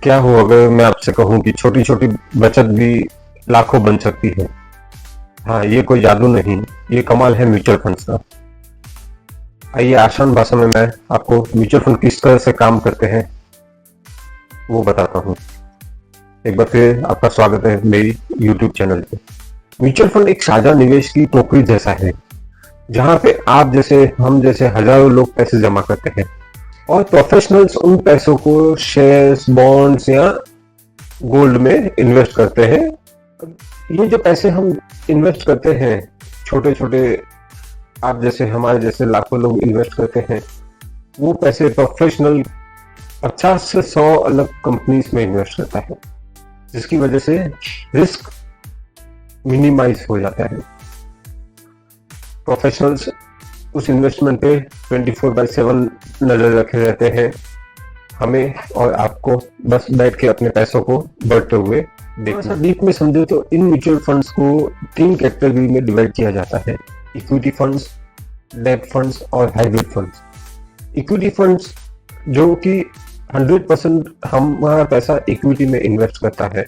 क्या हो अगर मैं आपसे कहूं कि छोटी छोटी बचत भी लाखों बन सकती है। हाँ, ये कोई जादू नहीं, ये कमाल है म्यूचुअल फंड्स का। आइए आसान भाषा में मैं आपको म्यूचुअल फंड किस तरह से काम करते हैं वो बताता हूँ। एक बार फिर आपका स्वागत है मेरी यूट्यूब चैनल पे। म्यूचुअल फंड एक साझा निवेश की टोकरी जैसा है, जहाँ पे आप जैसे हम जैसे हजारों लोग पैसे जमा करते हैं और प्रोफेशनल्स उन पैसों को शेयर्स, बॉन्ड्स या गोल्ड में इन्वेस्ट करते हैं। ये जो पैसे हम इन्वेस्ट करते हैं, छोटे छोटे आप जैसे हमारे जैसे लाखों लोग इन्वेस्ट करते हैं, वो पैसे प्रोफेशनल 50 से 100 अलग कंपनीज में इन्वेस्ट करता है, जिसकी वजह से रिस्क मिनिमाइज हो जाता है। प्रोफेशनल्स उस इन्वेस्टमेंट पे 24/7 नजर रखे रहते हैं, हमें और आपको बस बैठ के अपने पैसों को बढ़ते हुए देखना। डीप में समझे तो इन म्यूचुअल फंड्स को 3 कैटेगरी में डिवाइड किया जाता है: इक्विटी फंड्स, डेट फंड्स और हाइब्रिड फंड्स। इक्विटी फंड्स जो कि 100% हमारा पैसा इक्विटी में इन्वेस्ट करता है,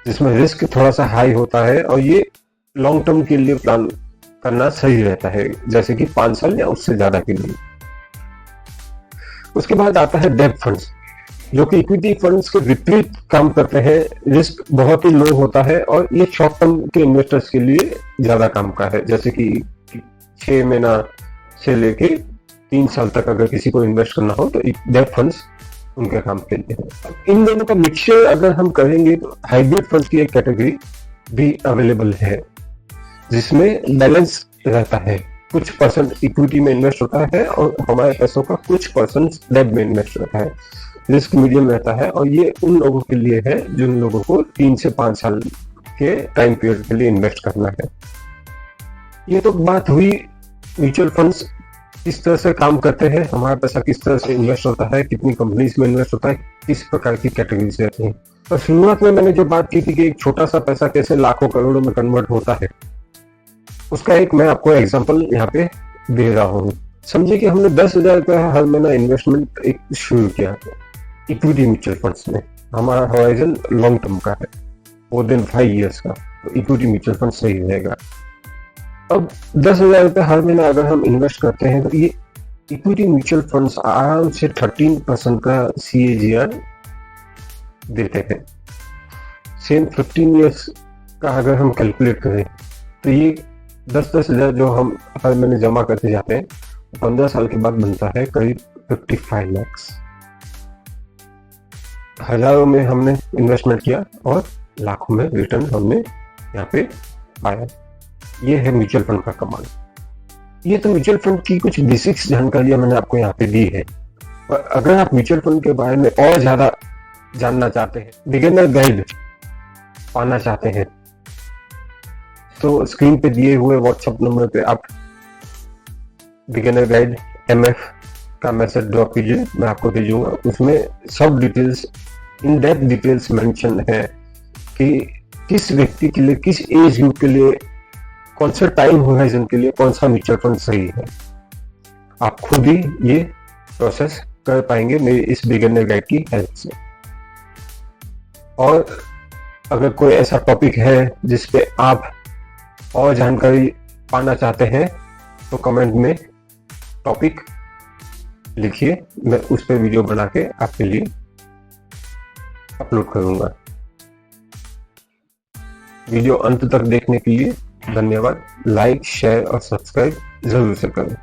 जिसमें रिस्क थोड़ा सा हाई होता है और ये लॉन्ग टर्म के लिए प्लान करना सही रहता है, जैसे कि 5 साल या उससे ज्यादा के लिए। उसके बाद आता है डेट फंड्स, जो कि इक्विटी फंड्स के विपरीत काम करते हैं। रिस्क बहुत ही लो होता है और ये शॉर्ट टर्म के इन्वेस्टर्स के लिए ज्यादा काम का है, जैसे कि 6 महीना से लेके 3 साल तक अगर किसी को इन्वेस्ट करना हो तो डेट फंड्स उनके काम के लिए है। इन दोनों का मिक्सचर अगर हम करेंगे तो हाइब्रिड फंड्स की एक कैटेगरी भी अवेलेबल है, जिसमें बैलेंस रहता है। कुछ परसेंट इक्विटी में इन्वेस्ट होता है और हमारे पैसों का कुछ परसेंट डेट में इन्वेस्ट रहता है। रिस्क मीडियम रहता है और ये उन लोगों के लिए है जिन लोगों को 3 से 5 साल के टाइम पीरियड के लिए इन्वेस्ट करना है। ये तो बात हुई म्यूचुअल फंड्स किस तरह से काम करते हैं, हमारा पैसा किस तरह से इन्वेस्ट होता है, कितनी कंपनीज में इन्वेस्ट होता है, किस प्रकार की कैटेगरीज रहती हैं। और शुरुआत में मैंने जो बात की थी कि एक छोटा सा पैसा कैसे लाखों करोड़ों में कन्वर्ट होता है, उसका एक मैं आपको एग्जांपल यहाँ पे दे रहा हूँ। समझिए कि हमने 10,000 रुपया हर महीना इन्वेस्टमेंट एक शुरू किया इक्विटी म्यूचुअल फंड्स में। हमारा होराइजन लॉन्ग टर्म का है, मोर देन 5 ईयर्स का, तो इक्विटी म्यूचुअल फंड सही रहेगा। अब 10,000 रुपये हर महीना अगर हम इन्वेस्ट करते हैं तो ये इक्विटी म्यूचुअल फंड्स आराम से 13% का CAGR देते हैं। सेम 15 ईयर्स का अगर हम कैलकुलेट करें तो ये 10-10 हजार जो हम हर महीने जमा करते जाते हैं, 15 साल के बाद बनता है करीब 55 लाख। हजारों में हमने इन्वेस्टमेंट किया और लाखों में रिटर्न हमने यहाँ पे पाया। ये है म्यूचुअल फंड का कमाल। ये तो म्यूचुअल फंड की कुछ बेसिक्स जानकारियां मैंने आपको यहाँ पे दी है, और अगर आप म्यूचुअल फंड के बारे में और ज्यादा जानना चाहते हैं, बिगिनर गाइड पाना चाहते हैं, तो स्क्रीन पे दिए हुए व्हाट्सएप नंबर पे आप बिगिनर गाइड MF का मैसेज ड्रॉप कीजिए, मैं आपको भेजूंगा। उसमें सब details, in depth details mention है कि किस व्यक्ति के लिए, किस एज ग्रुप के लिए, कौन सा टाइम होराइजन के लिए कौन सा म्यूचुअल फंड सही है। आप खुद ही ये प्रोसेस कर पाएंगे मेरी इस बिगिनर गाइड की हेल्प से। और अगर कोई ऐसा टॉपिक है जिसपे आप और जानकारी पाना चाहते हैं तो कमेंट में टॉपिक लिखिए, मैं उस पर वीडियो बना के आपके लिए अपलोड करूंगा। वीडियो अंत तक देखने के लिए धन्यवाद। लाइक, शेयर और सब्सक्राइब जरूर से करें।